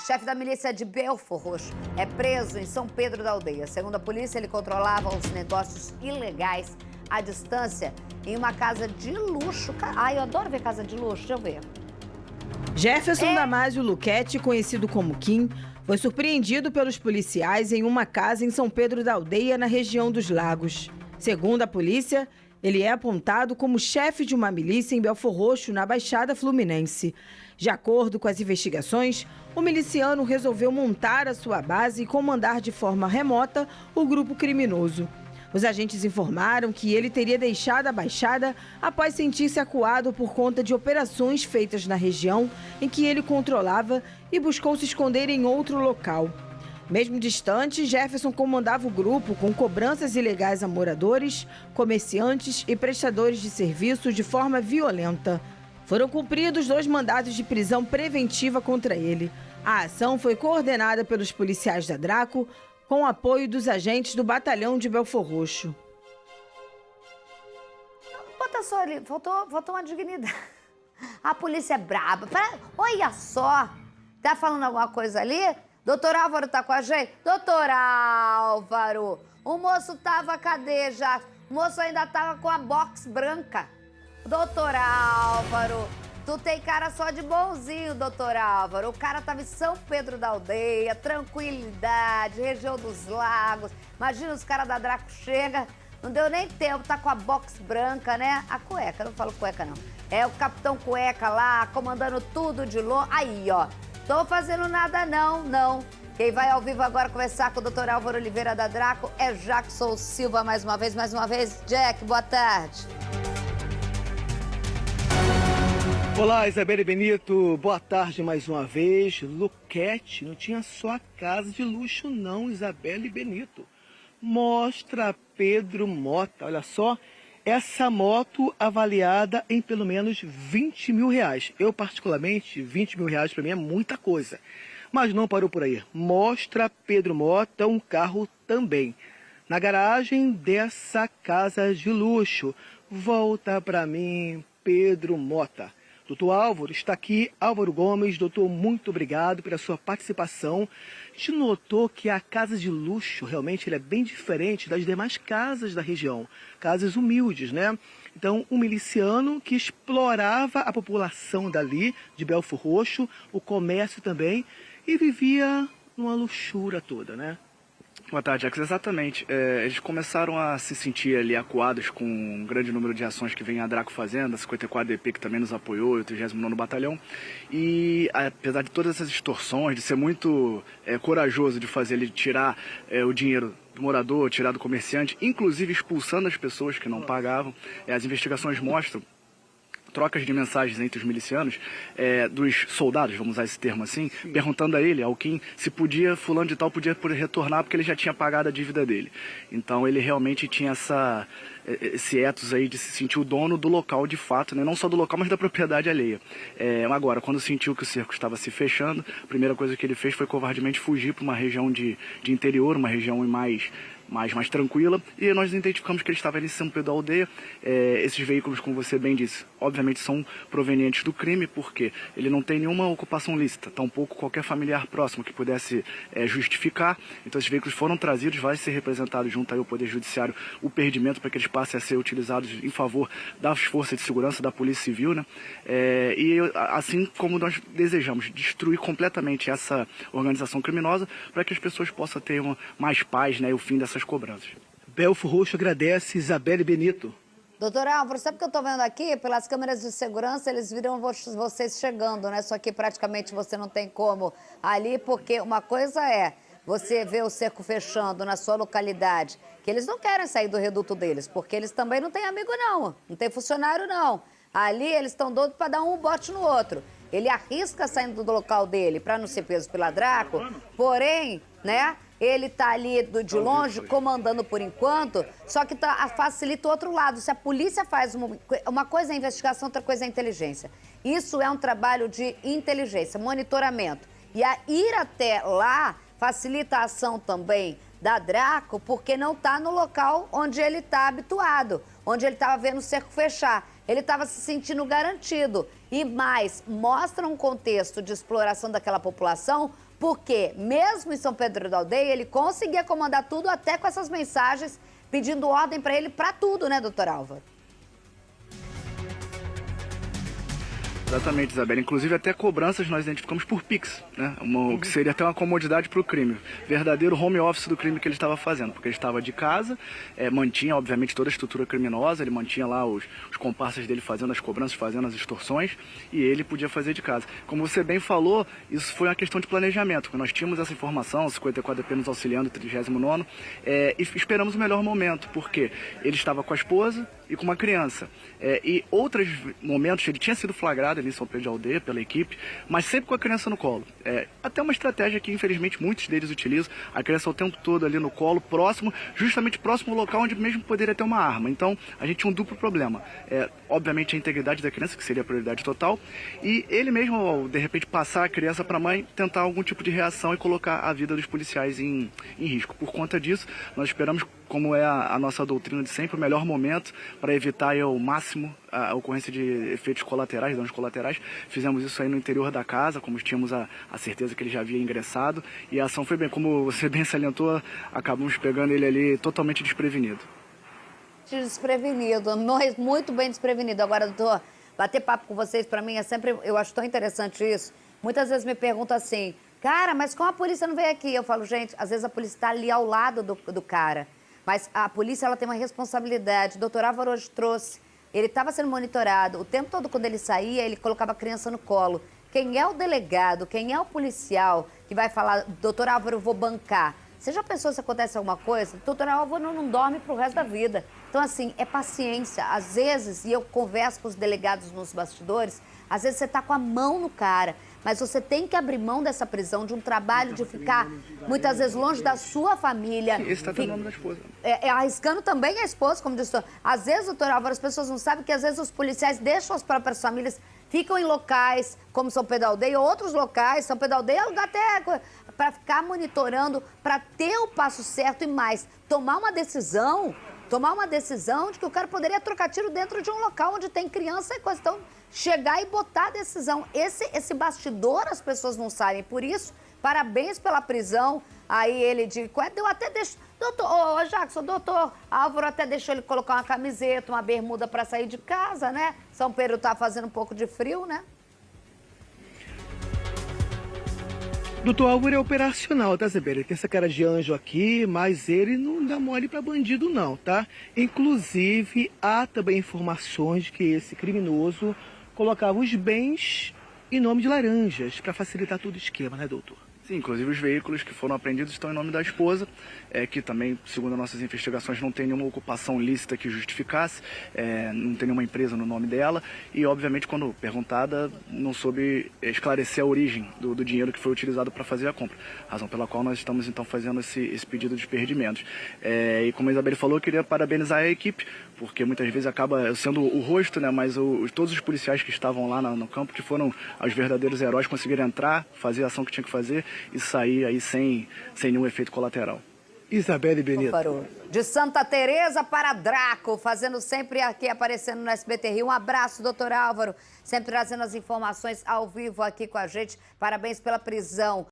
chefe da milícia de Belford Roxo, é preso em São Pedro da Aldeia. Segundo a polícia, ele controlava os negócios ilegais à distância em uma casa de luxo. Ai, eu adoro ver casa de luxo, deixa eu ver. Jefferson Damásio Luquete, conhecido como Kim, foi surpreendido pelos policiais em uma casa em São Pedro da Aldeia, na região dos Lagos. Segundo a polícia, ele é apontado como chefe de uma milícia em Belford Roxo, na Baixada Fluminense. De acordo com as investigações, o miliciano resolveu montar a sua base e comandar de forma remota o grupo criminoso. Os agentes informaram que ele teria deixado a Baixada após sentir-se acuado por conta de operações feitas na região em que ele controlava e buscou se esconder em outro local. Mesmo distante, Jefferson comandava o grupo com cobranças ilegais a moradores, comerciantes e prestadores de serviço de forma violenta. Foram cumpridos 2 mandados de prisão preventiva contra ele. A ação foi coordenada pelos policiais da Draco, com o apoio dos agentes do batalhão de Belford Roxo. Bota só ali, faltou uma dignidade. A polícia é braba. Olha só, tá falando alguma coisa ali? Doutor Álvaro tá com a gente? Doutor Álvaro, o moço tava, cadê já? O moço ainda tava com a box branca. Doutor Álvaro, tu tem cara só de bonzinho, doutor Álvaro. O cara tava em São Pedro da Aldeia, tranquilidade, região dos Lagos. Imagina, os caras da Draco chegam, não deu nem tempo, tá com a box branca, né? A cueca, não falo cueca não. É o Capitão Cueca lá, comandando tudo de longe. Aí, ó, tô fazendo nada não. Quem vai ao vivo agora conversar com o doutor Álvaro Oliveira da Draco é Jackson Silva mais uma vez. Jack, boa tarde. Olá, Isabelle Benito, boa tarde mais uma vez. Luquete não tinha só a casa de luxo não, Isabelle Benito. Mostra Pedro Mota, olha só, essa moto avaliada em pelo menos 20 mil reais. Eu particularmente, 20 mil reais para mim é muita coisa. Mas não parou por aí. Mostra Pedro Mota um carro também. Na garagem dessa casa de luxo. Volta para mim, Pedro Mota. Doutor Álvaro está aqui, Álvaro Gomes. Doutor, muito obrigado pela sua participação. A gente notou que a casa de luxo realmente é bem diferente das demais casas da região. Casas humildes, né? Então, um miliciano que explorava a população dali, de Belford Roxo, o comércio também, e vivia numa luxúria toda, né? Boa tarde, Jax. Exatamente. Eles começaram a se sentir ali acuados com um grande número de ações que vem a Draco fazendo, a 54DP que também nos apoiou, e o 39º Batalhão. E apesar de todas essas extorsões, de ser muito corajoso de fazer ele tirar o dinheiro do morador, tirar do comerciante, inclusive expulsando as pessoas que não pagavam, as investigações mostram trocas de mensagens entre os milicianos, dos soldados, vamos usar esse termo assim, perguntando a ele, ao Kim, se podia, fulano de tal podia retornar porque ele já tinha pagado a dívida dele. Então ele realmente tinha esse ethos aí de se sentir o dono do local de fato, né? Não só do local, mas da propriedade alheia. Agora, quando sentiu que o cerco estava se fechando, a primeira coisa que ele fez foi covardemente fugir para uma região de interior, uma região mais tranquila, e nós identificamos que ele estava ali em São Pedro da Aldeia. Esses veículos, como você bem disse, obviamente são provenientes do crime, porque ele não tem nenhuma ocupação lícita, tampouco qualquer familiar próximo que pudesse justificar. Então esses veículos foram trazidos, vai ser representado junto aí ao Poder Judiciário o perdimento para que eles passem a ser utilizados em favor das forças de segurança, da Polícia Civil, né? E assim como nós desejamos destruir completamente essa organização criminosa para que as pessoas possam ter mais paz, né, e o fim dessas cobranças. Belford Roxo agradece, Isabelle Benito. Doutor Álvaro, sabe o que eu tô vendo aqui? Pelas câmeras de segurança, eles viram vocês chegando, né? Só que praticamente você não tem como ali, porque uma coisa é você ver o cerco fechando na sua localidade, que eles não querem sair do reduto deles, porque eles também não têm amigo não tem funcionário não. Ali eles estão doidos para dar um bote no outro. Ele arrisca saindo do local dele para não ser preso pela Draco, porém, né? Ele tá ali de longe, comandando por enquanto, só que facilita o outro lado. Se a polícia faz uma coisa é investigação, outra coisa é inteligência. Isso é um trabalho de inteligência, monitoramento. E a ir até lá facilita a ação também da Draco, porque não tá no local onde ele tá habituado, onde ele estava vendo o cerco fechar. Ele estava se sentindo garantido. E mais, mostra um contexto de exploração daquela população Porque, mesmo em São Pedro da Aldeia, ele conseguia comandar tudo, até com essas mensagens pedindo ordem para ele para tudo, né, doutor Álvaro? Exatamente, Isabela. Inclusive até cobranças nós identificamos por Pix, né? O que seria até uma comodidade para o crime. Verdadeiro home office do crime que ele estava fazendo, porque ele estava de casa, mantinha obviamente toda a estrutura criminosa, ele mantinha lá os comparsas dele fazendo as cobranças, fazendo as extorsões, e ele podia fazer de casa. Como você bem falou, isso foi uma questão de planejamento, porque nós tínhamos essa informação, o 54DP nos auxiliando, o 39º, e esperamos o melhor momento, porque ele estava com a esposa e com uma criança. E outros momentos ele tinha sido flagrado ali em São Pedro de Aldeia pela equipe, mas sempre com a criança no colo. Até uma estratégia que infelizmente muitos deles utilizam, a criança o tempo todo ali no colo, próximo, justamente próximo ao local onde mesmo poderia ter uma arma. Então a gente tinha um duplo problema. Obviamente a integridade da criança, que seria a prioridade total, e ele mesmo, ao, de repente, passar a criança para a mãe, tentar algum tipo de reação e colocar a vida dos policiais em risco. Por conta disso, nós esperamos, como é a nossa doutrina de sempre, o melhor momento para evitar ao máximo a ocorrência de efeitos colaterais, danos colaterais. Fizemos isso aí no interior da casa, como tínhamos a certeza que ele já havia ingressado, e a ação foi bem, como você bem salientou, acabamos pegando ele ali totalmente desprevenido. Desprevenido, muito bem desprevenido. Agora, doutor, bater papo com vocês, para mim, é sempre, eu acho tão interessante isso. Muitas vezes me perguntam assim, cara, mas como a polícia não veio aqui? Eu falo, gente, às vezes a polícia está ali ao lado do cara. Mas a polícia, ela tem uma responsabilidade. O doutor Álvaro hoje trouxe. Ele estava sendo monitorado. O tempo todo, quando ele saía, ele colocava a criança no colo. Quem é o delegado, quem é o policial que vai falar, doutor Álvaro, eu vou bancar? Você já pensou se acontece alguma coisa? Doutor Álvaro não dorme pro resto da vida. Então, assim, é paciência. Às vezes, e eu converso com os delegados nos bastidores, às vezes você está com a mão no cara, mas você tem que abrir mão dessa prisão, de um trabalho de ficar, muitas vezes, longe da sua família. Esse está tendo o nome da esposa. Arriscando também a esposa, como disse. Às vezes, doutor Álvaro, as pessoas não sabem que às vezes os policiais deixam as próprias famílias, ficam em locais como São Pedro da Aldeia, outros locais. São Pedro da Aldeia é lugar até para ficar monitorando, para ter o passo certo e mais, tomar uma decisão de que o cara poderia trocar tiro dentro de um local onde tem criança e coisa. Então, chegar e botar a decisão. Esse bastidor as pessoas não sabem. Por isso, parabéns pela prisão. Aí ele deu até doutor, Jackson, doutor Álvaro até deixou ele colocar uma camiseta, uma bermuda para sair de casa, né? São Pedro tá fazendo um pouco de frio, né? Doutor Álvaro é operacional, tá, Isabela? Ele tem essa cara de anjo aqui, mas ele não dá mole pra bandido não, tá? Inclusive, há também informações de que esse criminoso colocava os bens em nome de laranjas, para facilitar todo o esquema, né, doutor? Sim, inclusive os veículos que foram apreendidos estão em nome da esposa, que também, segundo as nossas investigações, não tem nenhuma ocupação lícita que justificasse, não tem nenhuma empresa no nome dela e, obviamente, quando perguntada, não soube esclarecer a origem do dinheiro que foi utilizado para fazer a compra, razão pela qual nós estamos, então, fazendo esse pedido de desperdimentos. E como a Isabela falou, eu queria parabenizar a equipe, porque muitas vezes acaba sendo o rosto, né, mas todos os policiais que estavam lá no campo, que foram os verdadeiros heróis, conseguiram entrar, fazer a ação que tinha que fazer e sair aí sem nenhum efeito colateral. Isabelle Benito. De Santa Teresa para Draco, fazendo sempre aqui, aparecendo no SBT Rio. Um abraço, doutor Álvaro, sempre trazendo as informações ao vivo aqui com a gente. Parabéns pela prisão.